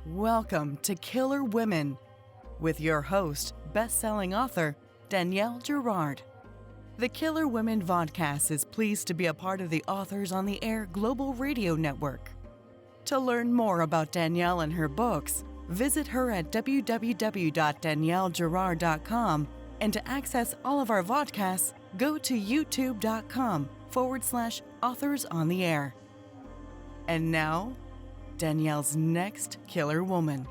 Welcome to Killer Women with your host, best-selling author, Danielle Girard. The Killer Women Vodcast is pleased to be a part of the Authors on the Air Global Radio Network. To learn more about Danielle and her books, visit her at www.daniellegirard.com, and to access all of our vodcasts, go to youtube.com/Authors on the Air. And now, Danielle's next killer woman.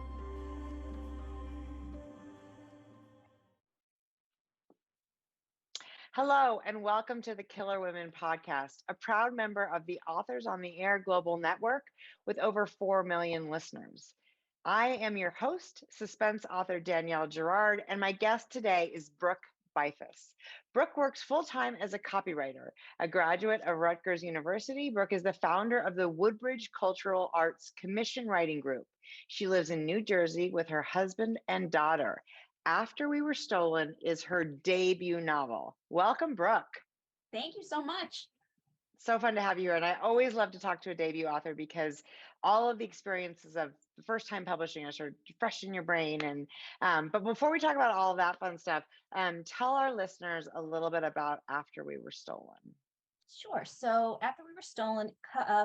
Hello, and welcome to the Killer Women podcast, a proud member of the Authors on the Air Global Network with over 4 million listeners. I am your host, suspense author Danielle Girard, and my guest today is Brooke Beyfuss. Brooke works full-time as a copywriter. A graduate of Rutgers University, Brooke is the founder of the Woodbridge Cultural Arts Commission Writing Group. She lives in New Jersey with her husband and daughter. After We Were Stolen is her debut novel. Welcome, Brooke. Thank you so much. So fun to have you here. And I always love to talk to a debut author because all of the experiences of the first time publishing are sort of fresh in your brain. And but before we talk about all of that fun stuff, tell our listeners a little bit about After We Were Stolen. Sure. So After We Were Stolen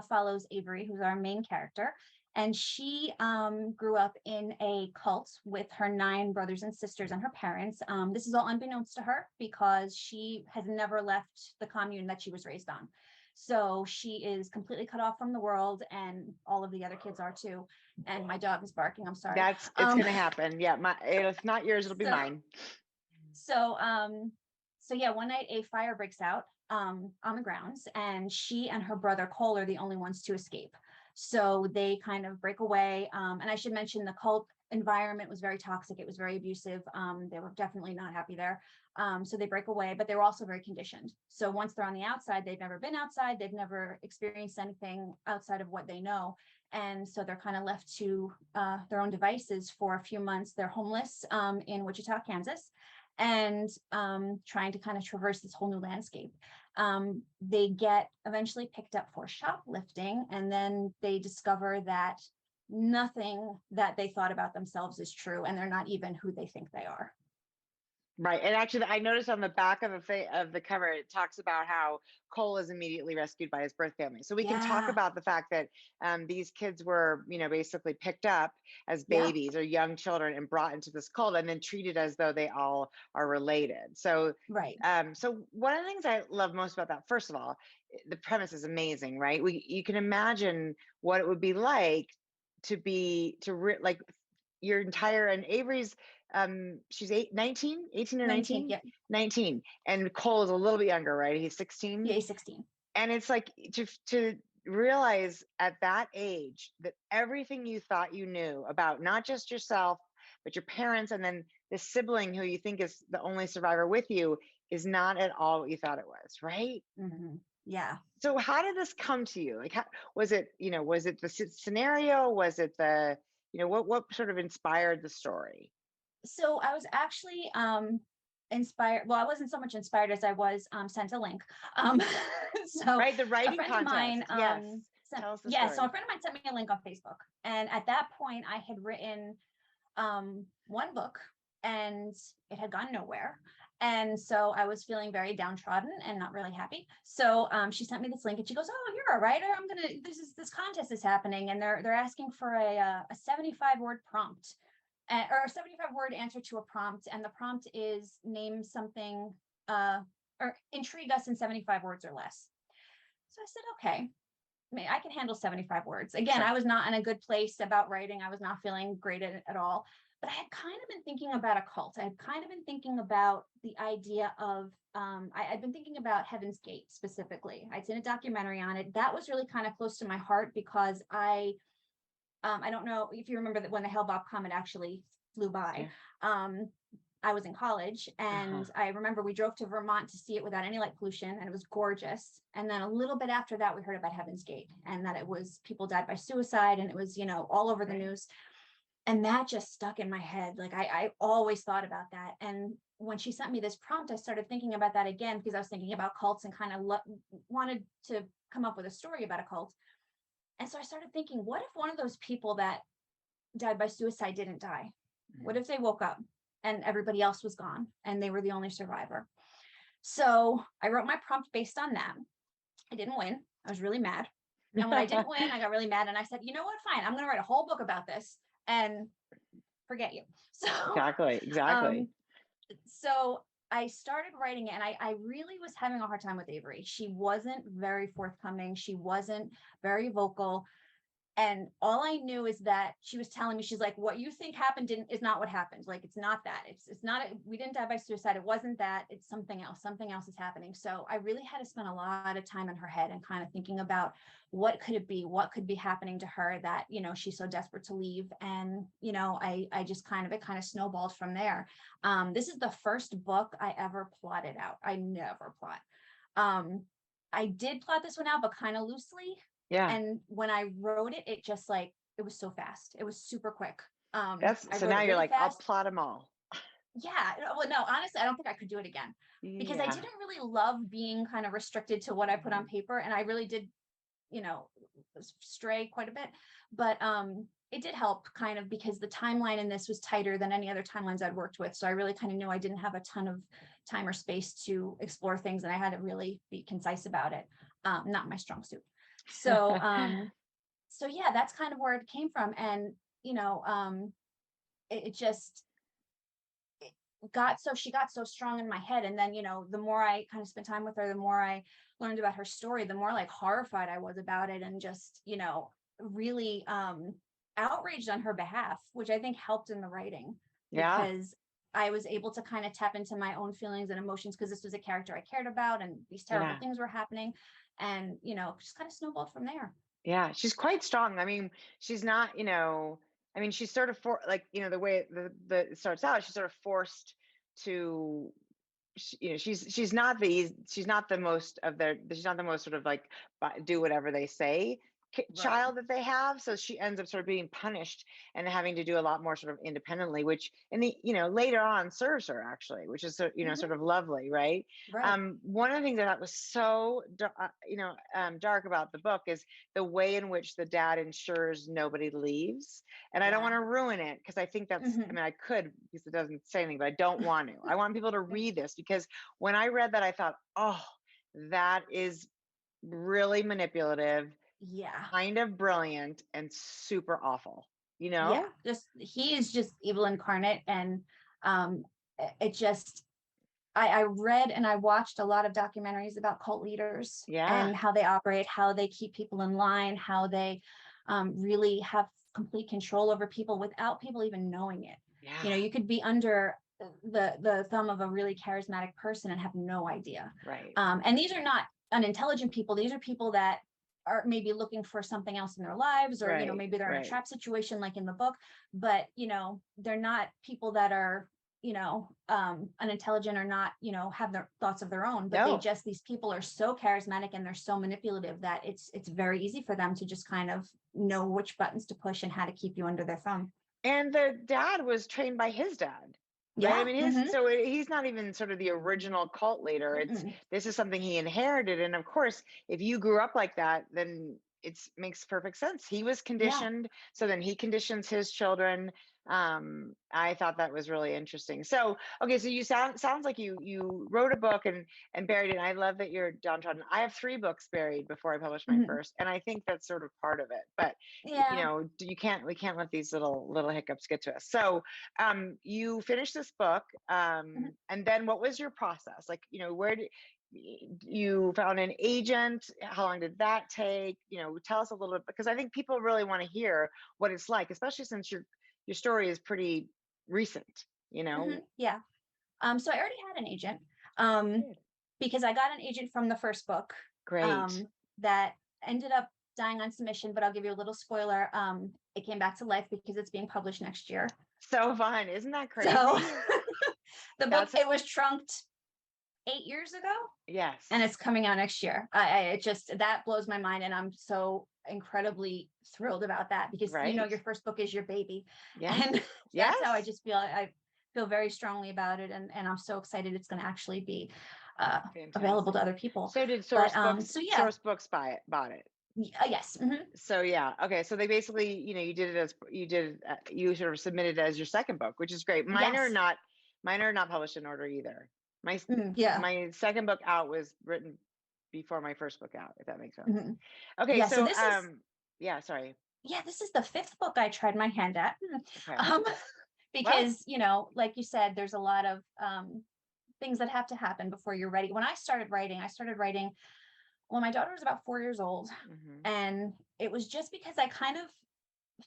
follows Avery, who's our main character. And she grew up in a cult with her 9 brothers and sisters and her parents. This is all unbeknownst to her because she has never left the commune that she was raised on. So she is completely cut off from the world, and all of the other kids are too. And my dog is barking. I'm sorry. It's going to happen. Yeah, if not yours, it'll be mine. So yeah, one night a fire breaks out on the grounds, and she and her brother Cole are the only ones to escape. So they kind of break away. And I should mention the cult environment was very toxic. It was very abusive. They were definitely not happy there. So they break away, but they were also very conditioned. So once they're on the outside, they've never been outside. They've never experienced anything outside of what they know. And so they're kind of left to their own devices for a few months. They're homeless in Wichita, Kansas, and trying to kind of traverse this whole new landscape. They get eventually picked up for shoplifting, and then they discover that nothing that they thought about themselves is true, and they're not even who they think they are. Right. And actually, I noticed on the back of the cover, it talks about how Cole is immediately rescued by his birth family. So we can talk about the fact that these kids were, basically picked up as babies or young children and brought into this cult and then treated as though they all are related. So, right. So one of the things I love most about that, first of all, the premise is amazing, right? You can imagine what it would be like like your entire, and Avery's she's 18 or 19? Yeah. 19. And Cole is a little bit younger, right? He's 16. Yeah, he's 16. And it's like to realize at that age that everything you thought you knew about not just yourself, but your parents, and then the sibling who you think is the only survivor with you, is not at all what you thought it was, right? Mm-hmm. Yeah. So how did this come to you? Like, was it the scenario? Was it what sort of inspired the story? So I was actually inspired. Well, I wasn't so much inspired as I was sent a link. So right, the writing a friend contest. Of mine, yes. Tell us the story. So a friend of mine sent me a link on Facebook, and at that point, I had written one book, and it had gone nowhere. And so I was feeling very downtrodden and not really happy. So she sent me this link, and she goes, "Oh, you're a writer. This contest is happening, and they're asking for a 75-word prompt." Or a 75-word answer to a prompt, and the prompt is name something or intrigue us in 75 words or less. So I said, okay, I can handle 75 words. Again, sure. I was not in a good place about writing. I was not feeling great at all, but I had kind of been thinking about a cult. I had kind of been thinking about the idea of, I'd been thinking about Heaven's Gate specifically. I'd seen a documentary on it. That was really kind of close to my heart because I don't know if you remember that when the Hale-Bopp comet actually flew by. I was in college, and I remember we drove to Vermont to see it without any light pollution, and it was gorgeous. And then a little bit after that, we heard about Heaven's Gate, and that it was people died by suicide, and it was all over the news. And that just stuck in my head. Like I always thought about that. And when she sent me this prompt, I started thinking about that again because I was thinking about cults and kind of wanted to come up with a story about a cult. And so I started thinking, what if one of those people that died by suicide didn't die? What if they woke up and everybody else was gone and they were the only survivor? So I wrote my prompt based on that. I didn't win. I was really mad. And when I didn't win, I got really mad. And I said, you know what? Fine. I'm going to write a whole book about this and forget you. So Exactly. So I started writing it, and I really was having a hard time with Avery. She wasn't very forthcoming. She wasn't very vocal. And all I knew is that she was telling me, she's like, what you think happened is not what happened. Like, it's not that. It's not, we didn't die by suicide. It wasn't that. It's something else. Something else is happening. So I really had to spend a lot of time in her head and kind of thinking about what could it be? What could be happening to her that, she's so desperate to leave. And, I just it kind of snowballed from there. This is the first book I ever plotted out. I never plot. I did plot this one out, but kind of loosely. Yeah. And when I wrote it, it just it was so fast. It was super quick. So now you're really like, fast. I'll plot them all. Yeah. Well, no, honestly, I don't think I could do it again because I didn't really love being kind of restricted to what I put on paper. And I really did, stray quite a bit, but, it did help kind of because the timeline in this was tighter than any other timelines I'd worked with. So I really kind of knew I didn't have a ton of time or space to explore things, and I had to really be concise about it. Not my strong suit. So, so yeah, that's kind of where it came from. And, she got so strong in my head. And then, the more I kind of spent time with her, the more I learned about her story, the more horrified I was about it, and just, really, outraged on her behalf, which I think helped in the writing. Yeah. Because I was able to kind of tap into my own feelings and emotions, because this was a character I cared about, and these terrible things were happening. And, just kind of snowballed from there. Yeah. She's quite strong. I mean, she's not, she's sort of the way it starts out, she's sort of forced to, she's not the most sort of like do whatever they say child that they have. So she ends up sort of being punished and having to do a lot more sort of independently, which later on serves her actually, which is, sort of lovely. Right. One of the things that was so, dark about the book is the way in which the dad ensures nobody leaves. And I don't want to ruin it, because I think that's, I could, because it doesn't say anything, but I don't want to. I want people to read this, because when I read that, I thought, oh, that is really manipulative. Yeah. Kind of brilliant and super awful, Yeah. He is just evil incarnate. And I read and I watched a lot of documentaries about cult leaders and how they operate, how they keep people in line, how they really have complete control over people without people even knowing it. Yeah. You could be under the thumb of a really charismatic person and have no idea. Right. And these are not unintelligent people. These are people that are maybe looking for something else in their lives, or, maybe they're in a trap situation like in the book, but, they're not people that are, unintelligent or not, have their thoughts of their own, but these people are so charismatic and they're so manipulative that it's very easy for them to just kind of know which buttons to push and how to keep you under their thumb. And the dad was trained by his dad. Right? Yeah. So he's not even sort of the original cult leader. This is something he inherited. And of course, if you grew up like that, then it makes perfect sense. He was conditioned. So then he conditions his children. I thought that was really interesting. So, okay. So you sounds like you wrote a book and buried it. And I love that you're downtrodden. I have 3 books buried before I published my first. And I think that's sort of part of it, but we can't let these little hiccups get to us. So, you finished this book. And then what was your process? Like, where did you found an agent? How long did that take? Tell us a little bit, because I think people really want to hear what it's like, especially since your story is pretty recent, Yeah. So I already had an agent, because I got an agent from the first book. Great. That ended up dying on submission, but I'll give you a little spoiler. It came back to life because it's being published next year. So fun. Isn't that crazy? So the book, it was trunked 8 years ago. Yes. And it's coming out next year. That blows my mind. And I'm so incredibly thrilled about that, because your first book is your baby. And that's how I just feel. I feel very strongly about it, and I'm so excited it's going to actually be available to other people. So did Source Books. Source Books bought it. Yes. Mhm. So yeah, okay. So they basically, you sort of submitted it as your second book, which is great. Yes. Mine are not published in order either. My Yeah. my second book out was written before my first book out, if that makes sense. Mhm. Okay, Yeah. So so this is, yeah, sorry. yeah, this is the fifth book I tried my hand at. Okay. Um, Well, because, like you said, there's a lot of things that have to happen before you're ready. When I started writing when my daughter was about 4 years old. mhm. And it was just because I kind of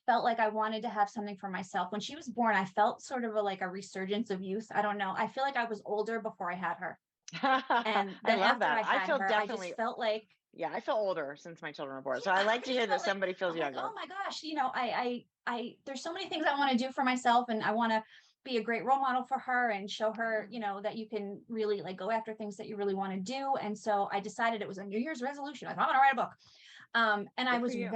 felt like I wanted to have something for myself. When she was born, I felt sort of like a resurgence of youth. I don't know. I feel like I was older before I had her. And I then love after that. I I had feel her, I just definitely, felt like, yeah, I feel older since my children were born. So yeah, I I like to just hear that felt like, somebody feels I'm like, younger. oh my gosh, there's so many things I want to do for myself, and I want to be a great role model for her and show her, that you can really like go after things that you really want to do. And so I decided it was a New Year's resolution. I thought, I'm going to write a book. And I Good for was you.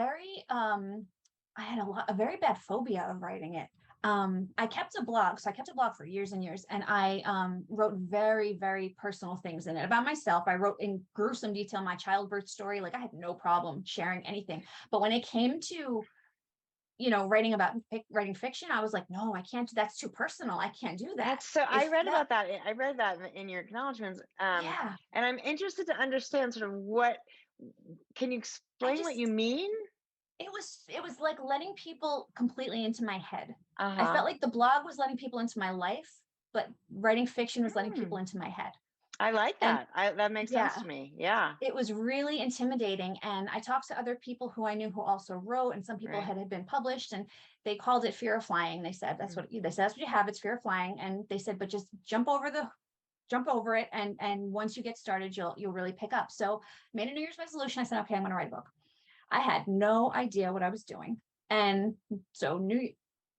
I had a very bad phobia of writing it. I kept a blog. So I kept a blog for years and years. And I wrote very, very personal things in it about myself. I wrote in gruesome detail my childbirth story. Like I had no problem sharing anything. But when it came to, writing fiction, I was like, no, I can't. That's too personal. I can't do that. That's so I If read that, about that. I read that in your acknowledgments. yeah, And I'm interested to understand sort of can you I explain what you just, mean? it was like letting people completely into my head. I Uh-huh. felt like the blog was letting people into my life, but writing fiction was letting people Hmm. into my head. I like And that. That makes sense yeah, to me. Yeah. it was really intimidating. And I talked to other people who I knew who also wrote, and some people Right. had been published, and they called it fear of flying. They said that's what you have. It's fear of flying. And they said, but just jump over it, and once you get started, you'll really pick up. So made a New Year's resolution. I said, okay, I'm going to write a book. I had no idea what I was doing. And so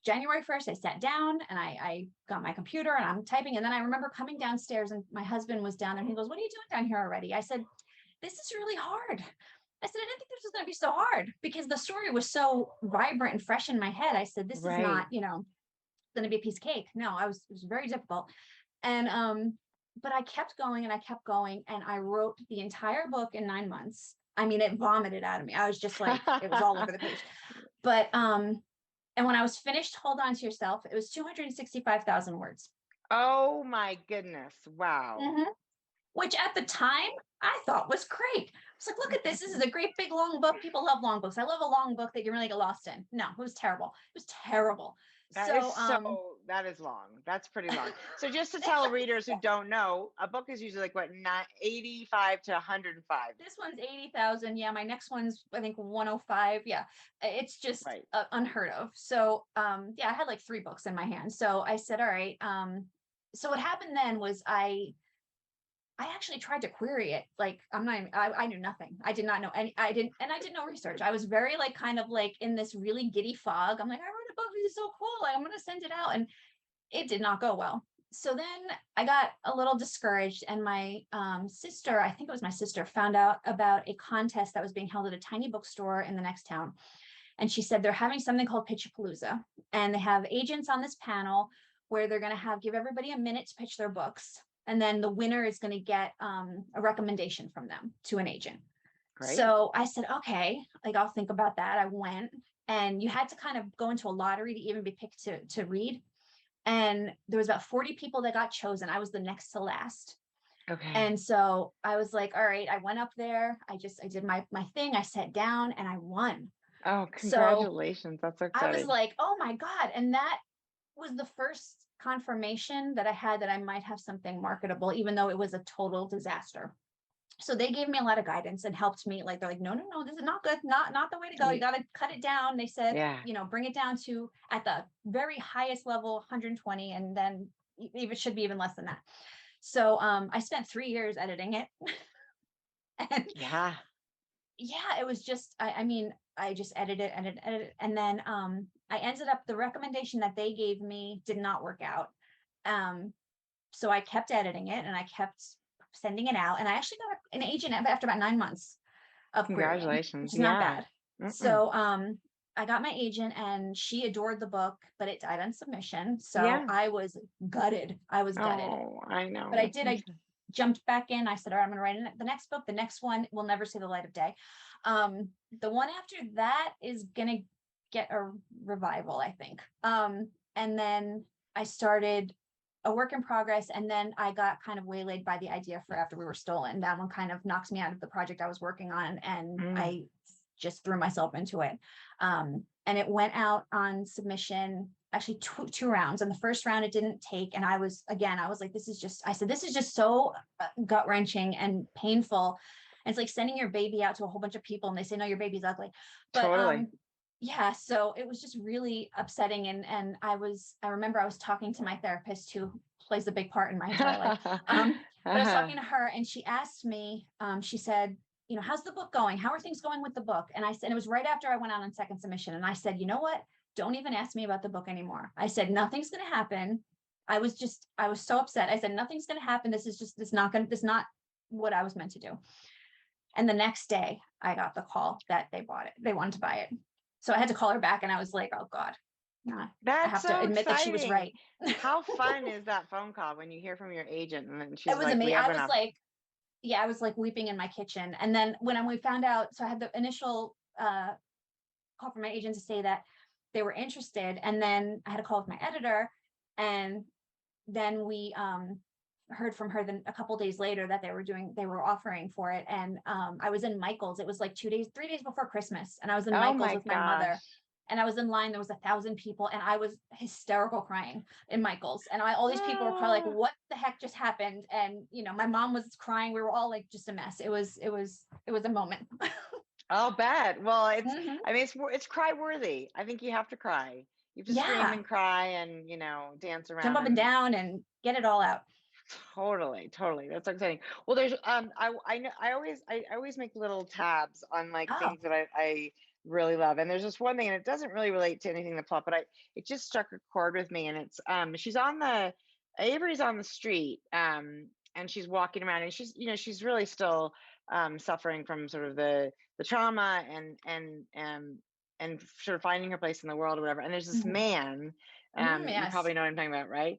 January 1st, I sat down and I got my computer and I'm typing. And then I remember coming downstairs and my husband was down there and he goes, what are you doing down here already? I said, this is really hard. I said, I didn't think this was going to be so hard because the story was so vibrant and fresh in my head. I said, this is Right. not, going to be a piece of cake. No, it was very difficult. And, but I kept going and I kept going and I wrote the entire book in 9 months. I mean, it vomited out of me. I was just like, it was all over the page. But, and when I was finished, hold on to yourself, it was 265,000 words. Oh my goodness. Wow. Mhm. Which at the time I thought was great. I was like, look at this. This is a great big long book. People love long books. I love a long book that you really get lost in. No, it was terrible. It was terrible. So, That is long. That's pretty long. So just to tell readers who don't know, a book is usually like what, 85 to 105. this one's 80,000. Yeah, my next one's I think 105. Yeah, it's just Right. unheard of. So, yeah, I had like 3 books in my hand. So I said, all right. So what happened then was I actually tried to query it. Like I knew nothing. I did not know any, I did no research. I was very like kind of like in this really giddy fog. I'm like, I wrote a book. This is so cool. Like, I'm going to send it out. And it did not go well. So then I got a little discouraged and my sister, I think it was my sister, found out about a contest that was being held at a tiny bookstore in the next town. And she said they're having something called Pitchapalooza. And they have agents on this panel where they're going to give everybody a minute to pitch their books. And then the winner is going to get a recommendation from them to an agent. Great. So I said, okay, like I'll think about that. I went, and you had to kind of go into a lottery to even be picked to read. And there was about 40 people that got chosen. I was the next to last. Okay. And so I was like, all right, I went up there. I did my thing. I sat down and I won. Oh, So congratulations. That's so I was exciting. like, oh my God. And that was the first confirmation that I had that I might have something marketable, even though it was a total disaster. So they gave me a lot of guidance and helped me. Like, they're like, no, this is not good. Not the way to go. You got to cut it down. They said, Yeah. bring it down to at the very highest level, 120. And then it should be even less than that. So I spent 3 years editing it. And Yeah. it was just, I mean, I just edited. And then I ended up, the recommendation that they gave me did not work out. So I kept editing it and I kept sending it out. And I actually got an agent after about 9 months of querying, Congratulations. which is not Yeah. bad. So I got my agent and she adored the book, but it died on submission. So Yeah. I was gutted. Oh, I know. But I jumped back in. I said, all right, I'm going to write the next book. The next one will never see the light of day. The one after that is going to get a revival, I think. And then I started a work in progress. And then I got kind of waylaid by the idea for After We Were Stolen. That one kind of knocks me out of the project I was working on. And I just threw myself into it. And it went out on submission, actually two rounds. And the first round it didn't take. And I was like, this is just so gut wrenching and painful. And it's like sending your baby out to a whole bunch of people and they say, no, your baby's ugly. But Totally. yeah, so it was just really upsetting. And I remember I was talking to my therapist, who plays a big part in my entire life. But I was talking to her and she asked me, she said, you know, how's the book going? How are things going with the book? And I said, it was right after I went out on second submission. And I said, you know what? Don't even ask me about the book anymore. I said, nothing's going to happen. I was so upset. I said, nothing's going to happen. This is not what I was meant to do. And the next day I got the call that they bought it. They wanted to buy it. So I had to call her back and I was like, oh God, I have to admit that she was right. How fun is that phone call when you hear from your agent and then she's it was like, amazing. I was like weeping in my kitchen. And then when we found out, so I had the initial call from my agent to say that they were interested. And then I had a call with my editor. And then we heard from her then a couple days later that they were offering for it. And I was in Michael's. It was like 3 days before Christmas. And I was in Michael's with my mother. And I was in line. There was 1,000 people. And I was hysterical crying in Michael's. And all these people were probably like, what the heck just happened? And, you know, my mom was crying. We were all like just a mess. It was a moment. I'll bet. Well, I mean, it's cry worthy. I think you have to cry. You have to scream and cry and, you know, dance around. Jump up and down and get it all out. Totally. That's exciting. Well, there's I always make little tabs on like things that I really love. And there's this one thing, and it doesn't really relate to anything in the plot, but it just struck a chord with me. And it's Avery's on the street, and she's walking around, and she's really still suffering from sort of the trauma and sort of finding her place in the world or whatever. And there's this man, you probably know what I'm talking about, right?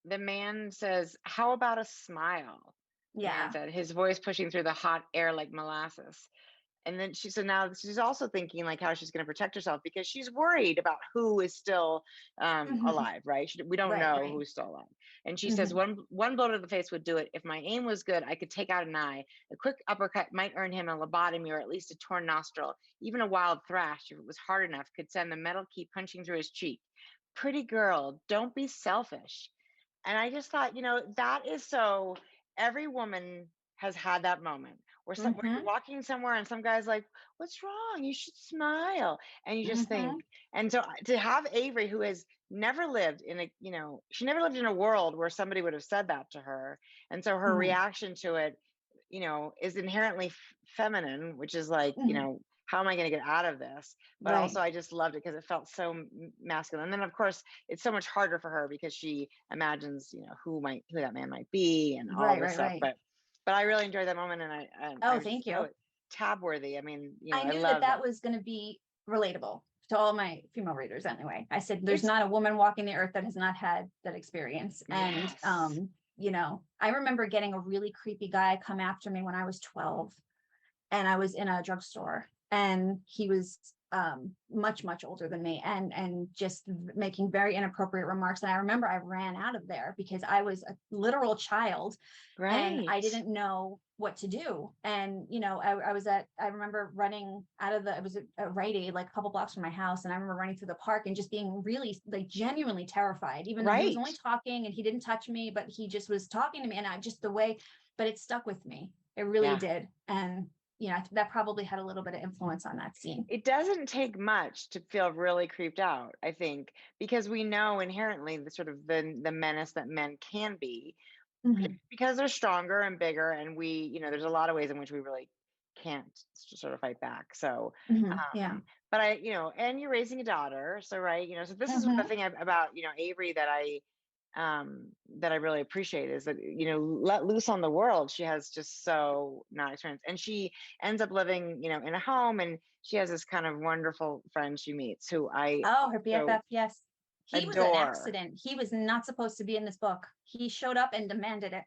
The man says, "How about a smile?" Yeah. Said, his voice pushing through the hot air like molasses. And then now she's also thinking like how she's going to protect herself because she's worried about who is still alive, right? We don't know who's still alive. And she says, one blow to the face would do it. If my aim was good, I could take out an eye. A quick uppercut might earn him a lobotomy or at least a torn nostril. Even a wild thrash, if it was hard enough, could send the metal key punching through his cheek. Pretty girl, don't be selfish. And I just thought, that is so, every woman has had that moment where you're walking somewhere and some guy's like, what's wrong? You should smile. And you just think, and so to have Avery, who has never lived in she never lived in a world where somebody would have said that to her. And so her reaction to it, is inherently feminine, which is like, how am I going to get out of this? But also I just loved it because it felt so masculine. And then of course it's so much harder for her because she imagines, who that man might be and all this stuff. But I really enjoyed that moment. And thank you. Tab worthy. I mean, I knew that was going to be relatable to all my female readers anyway. I said, there's not a woman walking the earth that has not had that experience. Yes. And, I remember getting a really creepy guy come after me when I was 12 and I was in a drugstore and he was much, much older than me and just making very inappropriate remarks. And I remember I ran out of there because I was a literal child and I didn't know what to do. And, I remember running it was a Rite Aid, like a couple blocks from my house. And I remember running through the park and just being really like genuinely terrified, even though he was only talking and he didn't touch me, but he just was talking to me and but it stuck with me. It really did. And that probably had a little bit of influence on that scene. It doesn't take much to feel really creeped out, I think, because we know inherently the sort of the menace that men can be because they're stronger and bigger. And we, there's a lot of ways in which we really can't sort of fight back. So, but and you're raising a daughter. So, so this is the thing about, Avery that I really appreciate is that, let loose on the world. She has just so not experienced, and she ends up living, in a home, and she has this kind of wonderful friend she meets who her BFF. Yes. He was an accident. He was not supposed to be in this book. He showed up and demanded it.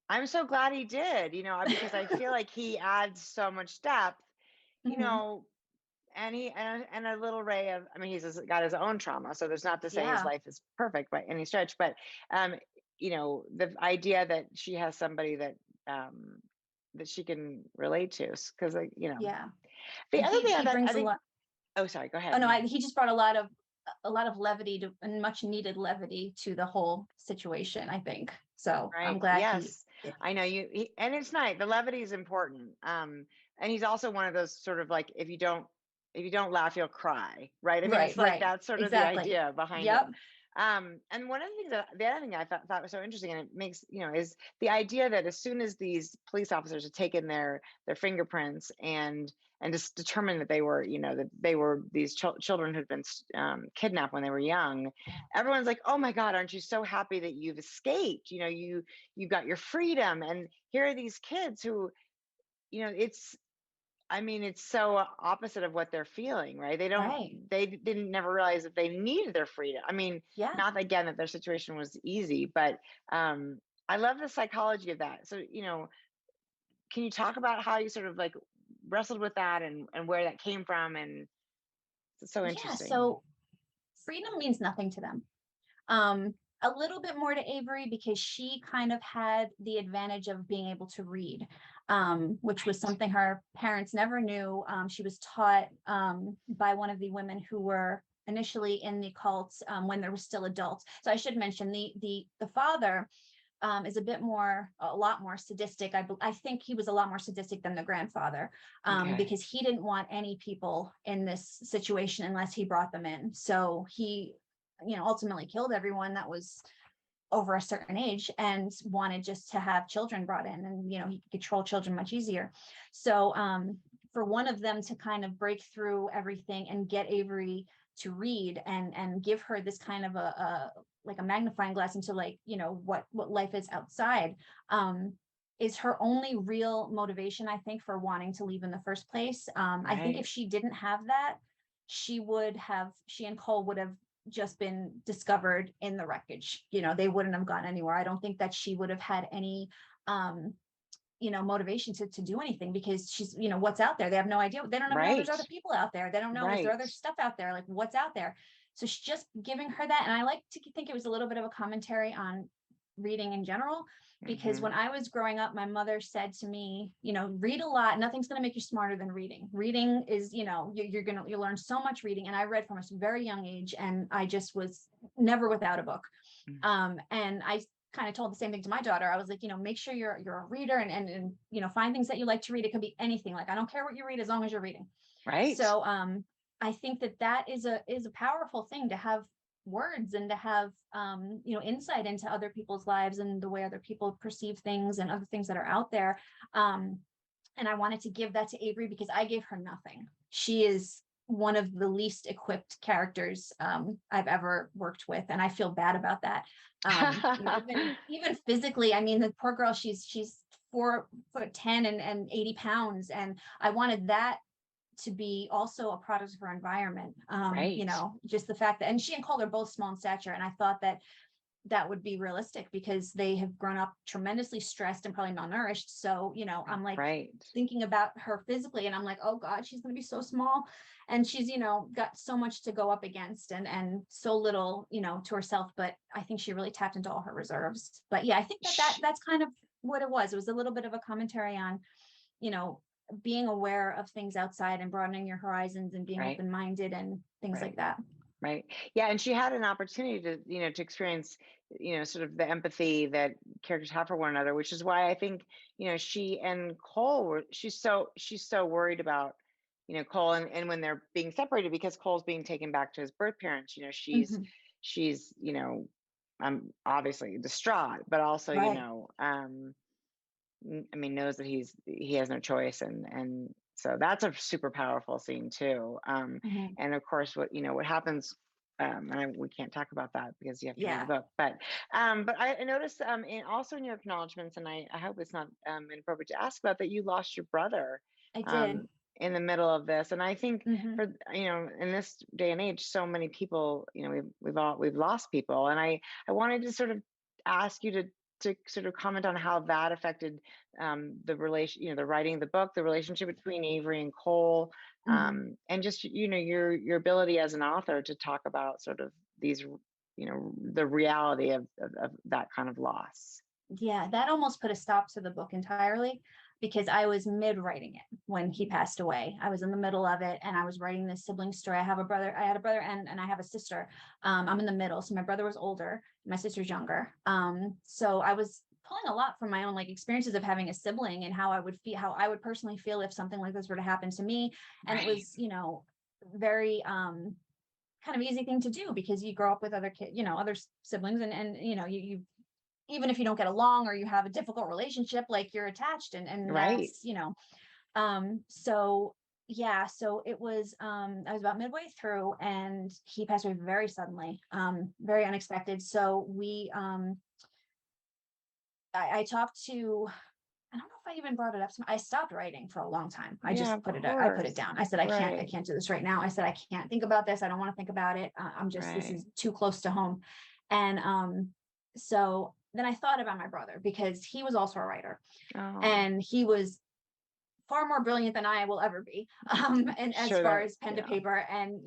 I'm so glad he did, because I feel like he adds so much depth, you know, and a little ray of, I mean, he's got his own trauma. So there's not to say his life is perfect by any stretch, but, the idea that she has somebody that, that she can relate to, because, Yeah. the other thing He brings I think, a lot. oh, sorry, go ahead. Oh no, he just brought a lot of levity and much needed levity to the whole situation, I think. So Right. I'm glad Yes. I know and it's nice. The levity is important. And he's also one of those sort of like, if you don't laugh, you'll cry. Right. I mean, it's like, that's sort of the idea behind him. And one of the things the other thing I thought was so interesting, and it makes, is the idea that as soon as these police officers have taken their fingerprints and just determined that they were, that they were these children who'd been kidnapped when they were young, everyone's like, oh my God, aren't you so happy that you've escaped? You got your freedom. And here are these kids who, it's so opposite of what they're feeling, right? They didn't never realize that they needed their freedom. I mean, not again that their situation was easy, but I love the psychology of that. So, can you talk about how you sort of like wrestled with that and where that came from? And it's so interesting. So freedom means nothing to them. A little bit more to Avery because she kind of had the advantage of being able to read, which was something her parents never knew. She was taught by one of the women who were initially in the cults when they were still adults. So I should mention the father is a lot more sadistic. I think he was a lot more sadistic than the grandfather because he didn't want any people in this situation unless he brought them in. So he ultimately killed everyone that was over a certain age and wanted just to have children brought in, and he could control children much easier. So for one of them to kind of break through everything and get Avery to read and give her this kind of a magnifying glass into what life is outside is her only real motivation, I think, for wanting to leave in the first place. I think if she didn't have that, she and Cole would have just been discovered in the wreckage. They wouldn't have gone anywhere. I don't think that she would have had any motivation to do anything, because she's, what's out there. They have no idea. They don't know there's other people out there. They don't know is there other stuff out there, like what's out there. So she's just giving her that. And I like to think it was a little bit of a commentary on reading in general, because when I was growing up, my mother said to me, read a lot. Nothing's going to make you smarter than reading. Reading is, you'll learn so much reading. And I read from a very young age, and I just was never without a book. And I kind of told the same thing to my daughter. I was like, make sure you're a reader and find things that you like to read. It could be anything. Like, I don't care what you read as long as you're reading. Right. So I think that is a powerful thing, to have words and to have insight into other people's lives and the way other people perceive things and other things that are out there. And I wanted to give that to Avery because I gave her nothing. She is one of the least equipped characters I've ever worked with, and I feel bad about that. Even physically, I mean, the poor girl, she's 4'10" and 80 pounds, and I wanted that to be also a product of her environment. Just the fact that, and she and Cole are both small in stature, and I thought that would be realistic because they have grown up tremendously stressed and probably malnourished. So, I'm like thinking about her physically, and I'm like, oh God, she's going to be so small. And she's, got so much to go up against and so little, to herself. But I think she really tapped into all her reserves. But yeah, I think that's kind of what it was. It was a little bit of a commentary on, being aware of things outside and broadening your horizons and being open-minded and things like that. Right. Yeah. And she had an opportunity to, to experience, sort of the empathy that characters have for one another, which is why I think, she and Cole she's so worried about, Cole and when they're being separated, because Cole's being taken back to his birth parents, she's, obviously distraught, but also, knows that he has no choice. And so that's a super powerful scene too. And of course, what happens, and we can't talk about that because you have to read the book, but I noticed, also in your acknowledgements, and I hope it's not inappropriate to ask about that, you lost your brother. I did. in the middle of this. And I think Mhm. for, in this day and age, so many people, we've lost people. And I wanted to sort of ask you to sort of comment on how that affected the relation, the writing of the book, the relationship between Avery and Cole, Mhm. and just, your ability as an author to talk about sort of these, the reality of that kind of loss. Yeah, that almost put a stop to the book entirely because I was mid writing it when he passed away. I was in the middle of it and I was writing this sibling story. I had a brother and I have a sister. I'm in the middle. So my brother was older, my sister's younger. So I was pulling a lot from my own like experiences of having a sibling and how I would feel, how I would personally feel if something like this were to happen to me. And it Right. was, very kind of easy thing to do because you grow up with other kids, other siblings and you even if you don't get along or you have a difficult relationship, like you're attached and Right. that's, so yeah, so it was, I was about midway through and he passed away very suddenly, very unexpected. So I talked to, I don't know if I even brought it up. I stopped writing for a long time. I Yeah, just of I put it course. down. I said, I Right. can't do this right now. I said, I can't think about this. I don't want to think about it. I'm just, this Right. is too close to home. And so then I thought about my brother because he was also a writer Oh, and he was far more brilliant than I will ever be. And as sure far that, as pen to yeah. paper, and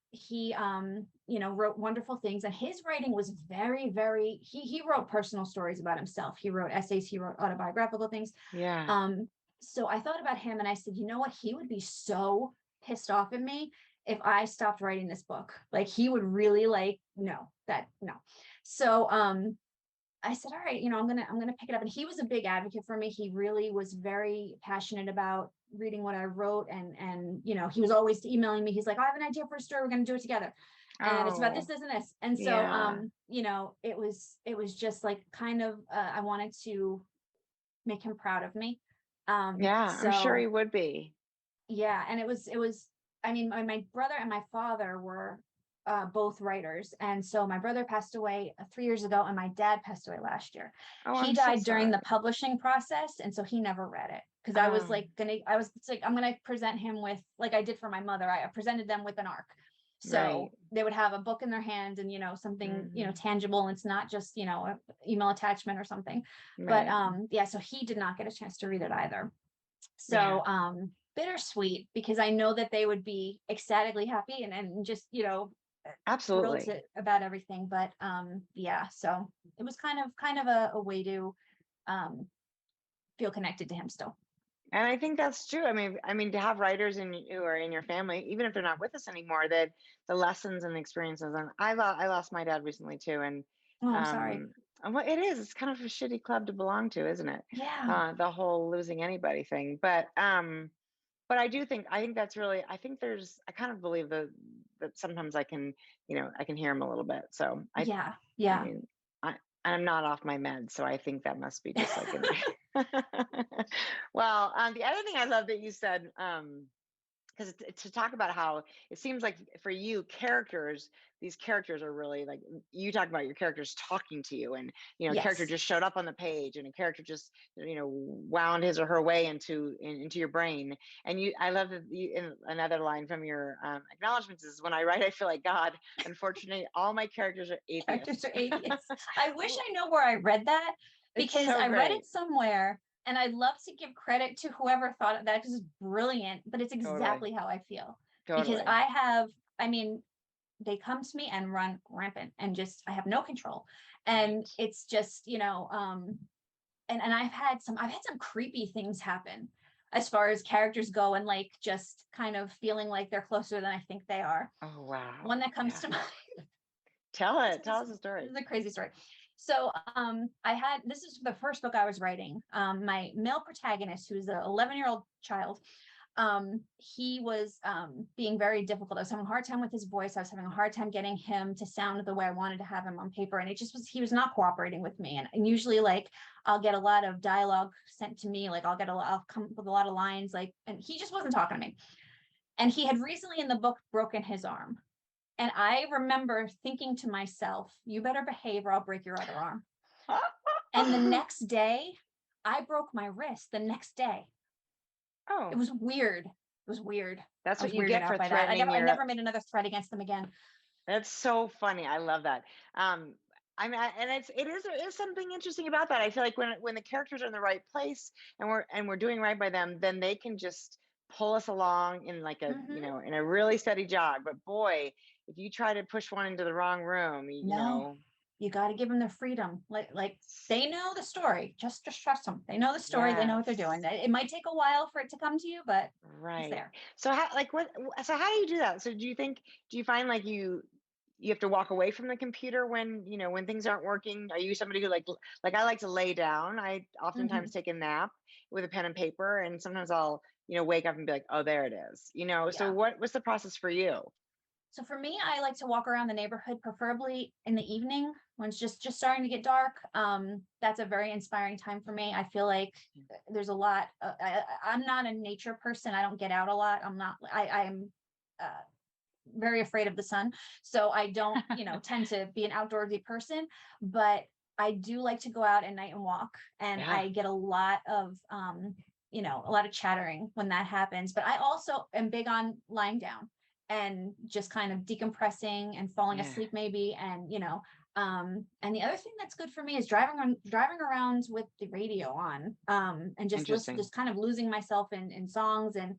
he wrote wonderful things. And his writing was very, very. He wrote personal stories about himself. He wrote essays. He wrote autobiographical things. Yeah. Um, so I thought about him, and I said, you know what? He would be so pissed off at me if I stopped writing this book. Like he would really like no. So I said, all right, I'm gonna pick it up. And he was a big advocate for me. He really was very passionate about reading what I wrote. And he was always emailing me. He's like, I have an idea for a story. We're gonna do it together. And it's about this, Oh, this, and this. And so yeah. it was just like kind of I wanted to make him proud of me. Yeah, I'm sure he So would be. yeah, and it was I mean my brother and my father were both writers, and so my brother passed away 3 years ago and my dad passed away last year. Oh, He I'm so died during sorry. the publishing process, and so he never read it because Oh, it's like I'm gonna present him with, like I did for my mother, I presented them with an arc, right. so they would have a book in their hand and something Hmm. tangible, and it's not just a email attachment or something. But Right. yeah, so he did not get a chance to read it either. Yeah. So bittersweet because I know that they would be ecstatically happy and just thrilled Absolutely. about everything. But yeah, so it was kind of a way to um feel connected to him still. And I think that's true. I mean, to have writers who are in your family, even if they're not with us anymore, that the lessons and experiences. And I lost my dad recently too, and Oh, I'm sorry. um, well, it is. It's kind of a shitty club to belong to, isn't it? Yeah. The whole losing anybody thing. But I think that's really. I think I kind of believe that sometimes I can hear him a little bit. So Yeah. I Yeah. mean, I'm not off my meds, so I think that must be just like well, the other thing I love that you said, because to talk about how it seems like for you, these characters are really like you talk about your characters talking to you, and a character Yes. just showed up on the page, and a character just wound his or her way into your brain. And I love that in another line from your acknowledgments is, when I write, I feel like God. Unfortunately, all my characters are Characters atheists. are atheists. I wish I know where I read that It's because so I read great. it somewhere and I'd love to give credit to whoever thought of that because it's brilliant, but it's Totally. exactly how I feel. Because Totally. I mean, they come to me and run rampant and just, I have no control. And Right. it's just, and I've had some creepy things happen as far as characters go and like just kind of feeling like they're closer than I think they are. Oh, wow. One that comes Yeah. to mind. Tell this it. Tell is us a this story. is a crazy story. So this is the first book I was writing. My male protagonist, who's an 11-year-old child, he was being very difficult. I was having a hard time with his voice. I was having a hard time getting him to sound the way I wanted to have him on paper. And he was not cooperating with me. And usually like I'll get a lot of dialogue sent to me. Like I'll come up with a lot of lines, like, and he just wasn't talking to me. And he had recently in the book broken his arm. And I remember thinking to myself, you better behave or I'll break your other arm. And the next day, I broke my wrist the next day. It Oh, was weird. was weird. That's I was what you weirded get out for by that. threatening I your. never made another threat against them again. That's so funny. I love that. I mean, and it is something interesting about that. I feel like when the characters are in the right place and we're doing right by them, then they can just pull us along in like a Hmm. in a really steady jog. But boy, if you try to push one into the wrong room, No, you got to give them their freedom. Like they know the story. Just trust them. They know the story. They know what they're doing. yes. It might take a while for it to come to you, but it's Right. there. So how like what so how do you do that? So do you find like you have to walk away from the computer when, when things aren't working? Are you somebody who like I like to lay down. I oftentimes Hmm. take a nap with a pen and paper, and sometimes I'll, wake up and be like, "Oh, there it is." So Yeah. what's the process for you? So for me, I like to walk around the neighborhood, preferably in the evening when it's just starting to get dark. That's a very inspiring time for me. I feel like there's a lot. I'm not a nature person. I don't get out a lot. I'm not. I'm uh, very afraid of the sun, so I don't, tend to be an outdoorsy person. But I do like to go out at night and walk, and Yeah. I get a lot of, a lot of chattering when that happens. But I also am big on lying down and just kind of decompressing and falling Yeah. asleep maybe. And and the other thing that's good for me is driving around with the radio on, and Interesting. just kind of losing myself in songs. And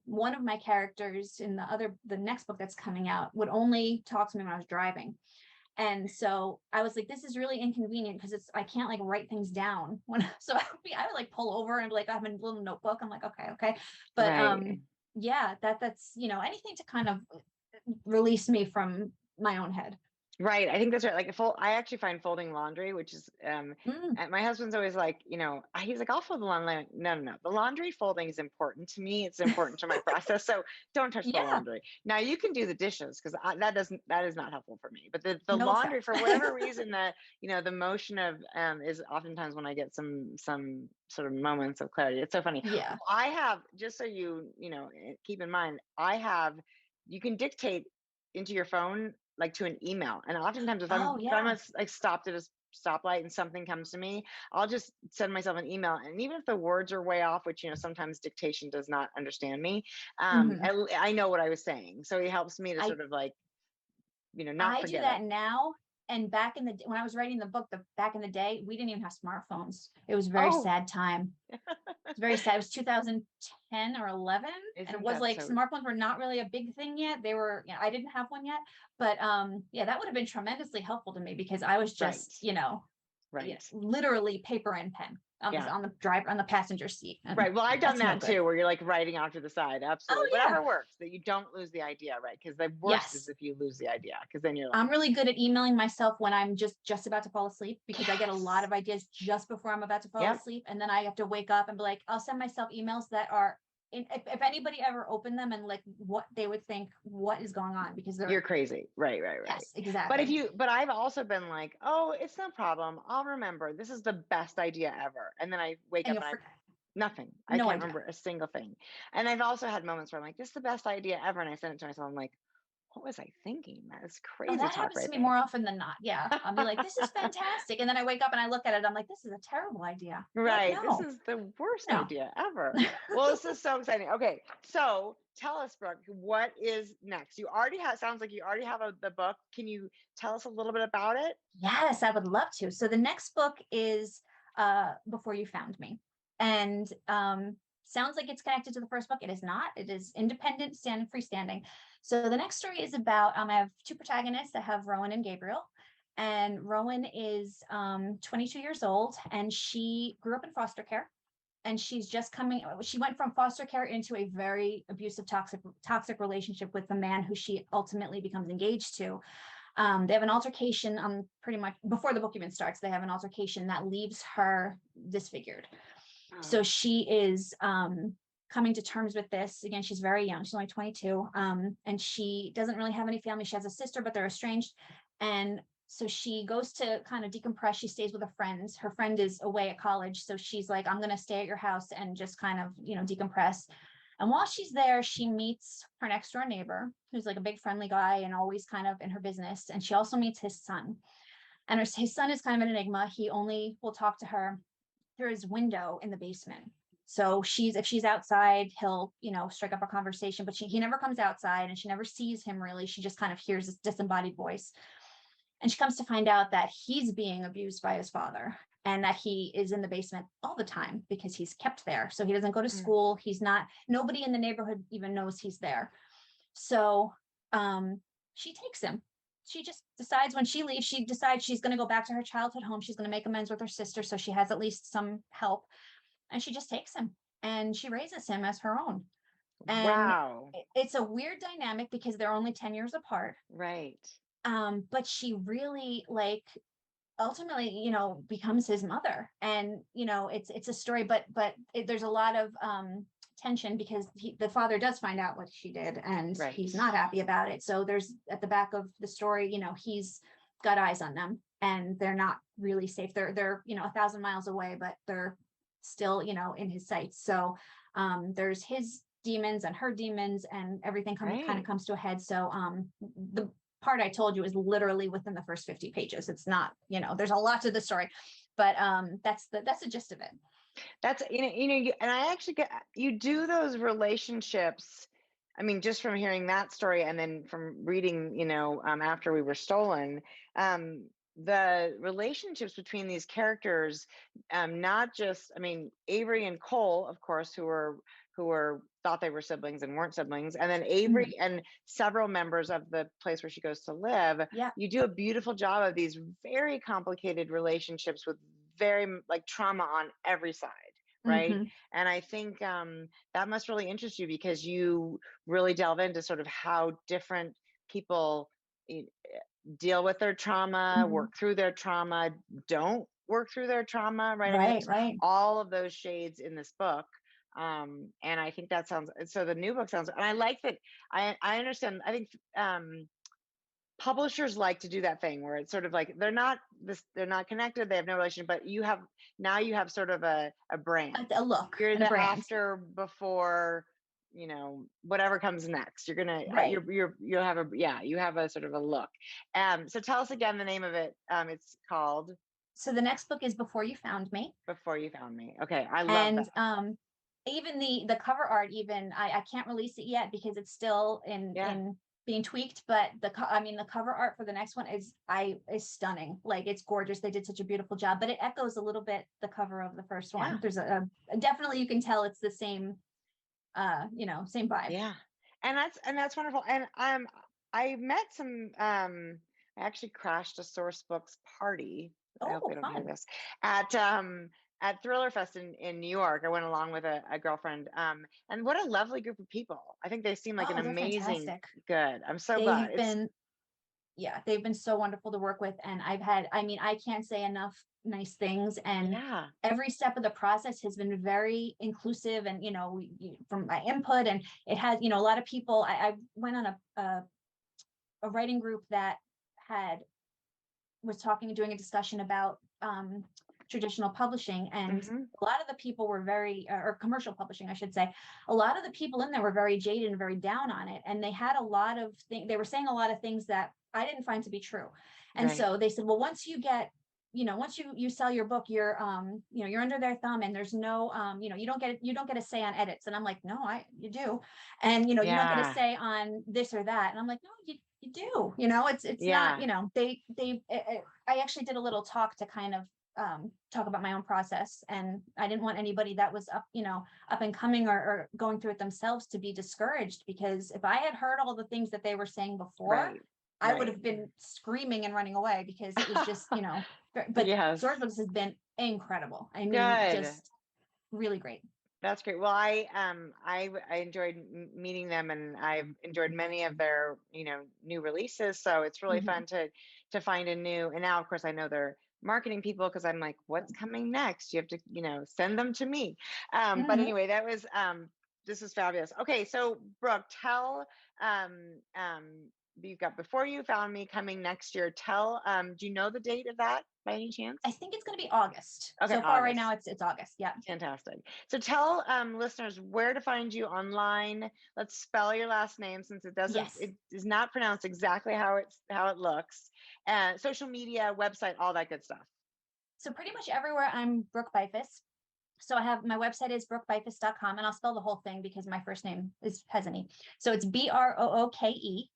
one of my characters in the next book that's coming out would only talk to me when I was driving. And so I was like, this is really inconvenient because I can't like write things down so I would like pull over and be like, I have a little notebook. I'm like, okay. But Right. yeah, that's, anything to kind of release me from my own head. Right. I think that's right. Like, I actually find folding laundry, which is, Mm, and my husband's always like, he's like, I'll fold the laundry. Like, no, no, no. The laundry folding is important to me. It's important to my process. So don't touch the yeah, laundry. Now you can do the dishes because that is not helpful for me. But the no laundry, effect. for whatever reason, the motion of, is oftentimes when I get some sort of moments of clarity. It's so funny. Yeah. Well, I have, just so keep in mind, you can dictate into your phone like to an email. And oftentimes Oh if I'm yeah. like stopped at a stoplight and something comes to me, I'll just send myself an email. And even if the words are way off, which sometimes dictation does not understand me, Hmm. I know what I was saying. So it helps me to I sort of like, not I do forget it. that now. And back in when I was writing the book, back in the day, we didn't even have smartphones. It was a very Oh, sad time. It's very sad. It was 2010 or 11, and it isn't was that like so smartphones were not really a big thing yet. They were, I didn't have one yet, but yeah, that would have been tremendously helpful to me because I was right? just, Right. literally paper and pen Yeah. on the passenger seat, and Right. Well, I've done that's no that good. too, where you're like writing out to the side. Oh Absolutely. yeah, Whatever works, that you don't lose the idea, right? Because the worst is yes. if you lose the idea, because then you're I'm like, really good at emailing myself when I'm just about to fall asleep because I get a lot yes. of ideas just before I'm about to fall Yep. asleep, and then I have to wake up and be like, I'll send myself emails that are if anybody ever opened them and like what they would think what is going on because You're they're crazy. Right, right, right. yes, exactly. But I've also been like, oh, it's no problem. I'll remember. This is the best idea ever. And then I wake And up you'll and forget. nothing. I No can't idea. remember a single thing. And I've also had moments where I'm like, this is the best idea ever. And I send it to myself. I'm like, what was I thinking? That is Oh, crazy that talk happens to right me there. more often than not. Yeah, I'll be like, this is fantastic, and then I wake up and I look at it, I'm like, this is a terrible idea. What? Right. This No, is the worst no. idea ever. Well, this is so exciting. Okay. So tell us, Brooke, what is next? You already have, sounds like you already have the book. Can you tell us a little bit about it? Yes, I would love to. So the next book is Before You Found Me. And sounds like it's connected to the first book. It is not. It is independent, freestanding. So the next story is about I have two protagonists. I have Rowan and Gabriel. And Rowan is 22 years old, and she grew up in foster care. And she went from foster care into a very abusive, toxic relationship with the man who she ultimately becomes engaged to. They have an altercation pretty much before the book even starts. They have an altercation that leaves her disfigured. So Oh, she is coming to terms with this. Again, she's very young. She's only 22. And she doesn't really have any family. She has a sister, but they're estranged. And so she goes to kind of decompress. She stays with a friend. Her friend is away at college. So she's like, I'm going to stay at your house and just kind of, decompress. And while she's there, she meets her next door neighbor, who's like a big friendly guy and always kind of in her business. And she also meets his son. And his son is kind of an enigma. He only will talk to her through his window in the basement. So if she's outside, he'll, strike up a conversation, but he never comes outside and she never sees him really. She just kind of hears this disembodied voice. And she comes to find out that he's being abused by his father and that he is in the basement all the time because he's kept there. So he doesn't go to school. Nobody in the neighborhood even knows he's there. So she takes him. She just decides when she leaves, she decides she's going to go back to her childhood home. She's going to make amends with her sister. So she has at least some help. And she just takes him and she raises him as her own. And wow. It's a weird dynamic because they're only 10 years apart. Right. But she really ultimately, becomes his mother. And, it's a story, but there's a lot of tension because the father does find out what she did and Right. he's not happy about it. So there's at the back of the story, he's got eyes on them and they're not really safe. They're 1,000 miles away, but they're still, in his sights. So there's his demons and her demons and everything kind of comes to a head. So the part I told you is literally within the first 50 pages. It's not, there's a lot to the story, but that's the gist of it. That's, and I actually you do those relationships. I mean, just from hearing that story and then from reading, after we were stolen, the relationships between these characters, not just, Avery and Cole, of course, who were thought they were siblings and weren't siblings, and then Avery and several members of the place where she goes to live. Yeah. You do a beautiful job of these very complicated relationships with very trauma on every side. Right. And I think that must really interest you because you really delve into sort of how different people deal with their trauma, work through their trauma, don't work through their trauma. Right. Right. All of those shades in this book. And I think that sounds, so the new book sounds, and I like that. I understand. I think publishers like to do that thing where it's sort of like they're not connected, they have no relation, but you have sort of a brand, a look. You're the brand. after, before, whatever comes next. You're gonna you have a sort of a look. So tell us again the name of it. It's called. So the next book is Before You Found Me. Before You Found Me. Okay, I love that. Even the cover art, I can't release it yet because it's still in being tweaked, but the cover art for the next one is stunning. Like, it's gorgeous. They did such a beautiful job, but it echoes a little bit the cover of the first one. There's definitely, you can tell it's the same same vibe. Yeah. And that's wonderful. And I met some I actually crashed a Source Books party. I hope they don't hear this. At Thriller Fest in New York. I went along with a girlfriend. And what a lovely group of people. I think they seem like an amazing, fantastic. Good. I'm so glad. They've been so wonderful to work with. And I can't say enough nice things. And every step of the process has been very inclusive and, from my input, and it has, a lot of people. I went on a writing group that was doing a discussion about traditional publishing, and a lot of the people were or commercial publishing, I should say. A lot of the people in there were very jaded and very down on it, and they had a lot of they were saying a lot of things that I didn't find to be true. And so they said, well, once you get, once you sell your book, you're you're under their thumb, and there's no you don't get a say on edits. And I'm like, no, you do. And you don't get a say on this or that. And I'm like, no, you do. It's not, I actually did a little talk to kind of talk about my own process, and I didn't want anybody that was up and coming or going through it themselves to be discouraged, because if I had heard all the things that they were saying before, I would have been screaming and running away, because it was just, but Source Books has been incredible. I mean, just really great. That's great. Well, I enjoyed meeting them, and I've enjoyed many of their, new releases. So it's really fun to find a new, and now of course I know they're marketing people, because I'm like, what's coming next? You have to, send them to me. But anyway, this is fabulous. Okay. So Brooke, tell, you've got Before You Found Me coming next year. Tell, do you know the date of that by any chance? I think it's going to be August. Okay, so far right now it's August. Yeah. Fantastic. So tell listeners where to find you online. Let's spell your last name, since it doesn't, it is not pronounced exactly how it looks. Social media, website, all that good stuff. So pretty much everywhere I'm Brooke Beyfuss. So I have, my website is brookebeyfuss.com, and I'll spell the whole thing because my first name has an E. So it's BROOKEBEYFUSS.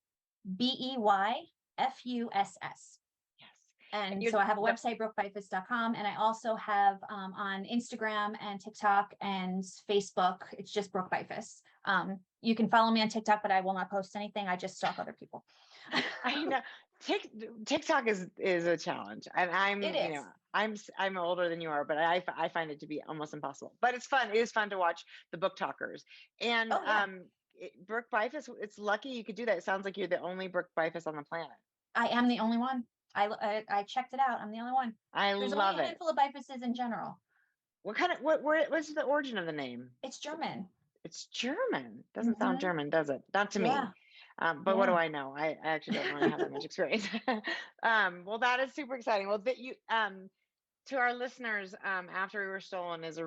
Yes. And so I have a website, brookebeyfuss.com, and I also have on Instagram and TikTok and Facebook, it's just Brooke Beyfuss. You can follow me on TikTok, but I will not post anything. I just stalk other people. I know TikTok is a challenge, and It is. I'm older than you are, but I find it to be almost impossible. But it's fun. It is fun to watch the book talkers. And Oh, yeah. Brooke Beyfuss, it's lucky you could do that. It sounds like you're the only Brooke Beyfuss on the planet. I am the only one. I checked it out. I'm the only one. There's love only a it. handful of Beyfusses in general. What's the origin of the name? It's German. It's German. Doesn't sound German, does it? Not to me. Yeah. But what do I know? I actually don't really have that much experience. Well, that is super exciting. Well, to our listeners, After We Were Stolen is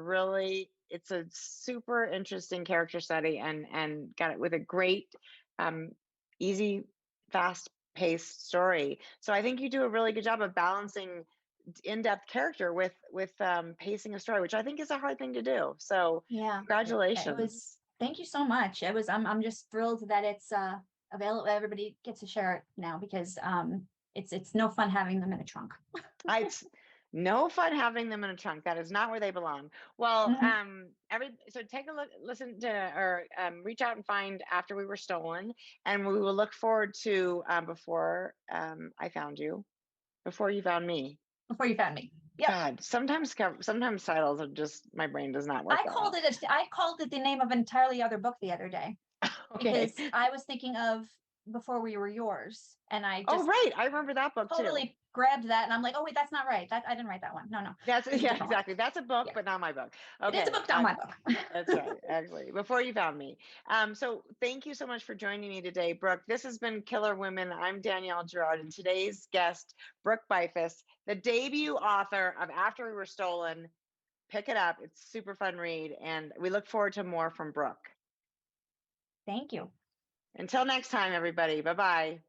it's a super interesting character study, and got it with a great, easy, fast paced story. So I think you do a really good job of balancing in-depth character with pacing a story, which I think is a hard thing to do. So Yeah. congratulations. Thank you so much. I'm just thrilled that it's available. Everybody gets to share it now, because it's no fun having them in a trunk. It's no fun having them in a trunk. That is not where they belong. Well, so take a look, listen to, or reach out and find After We Were Stolen, and we will look forward to Before I Found You, Before You Found Me. Before You Found Me. Yep. God, sometimes titles are just, my brain does not work. I called it the name of an entirely other book the other day. Okay. Because I was thinking of Before We Were Yours, and I just right, I remember that book totally too. Grabbed that, and I'm like, oh wait, that's not right. I didn't write that one. No. That's exactly. That's a book, but not my book. Okay, it's a book, not my book. That's right. Actually, Before You Found Me. So thank you so much for joining me today, Brooke. This has been Killer Women. I'm Danielle Girard, and today's guest, Brooke Beyfuss, the debut author of After We Were Stolen. Pick it up. It's a super fun read, and we look forward to more from Brooke. Thank you. Until next time, everybody. Bye-bye.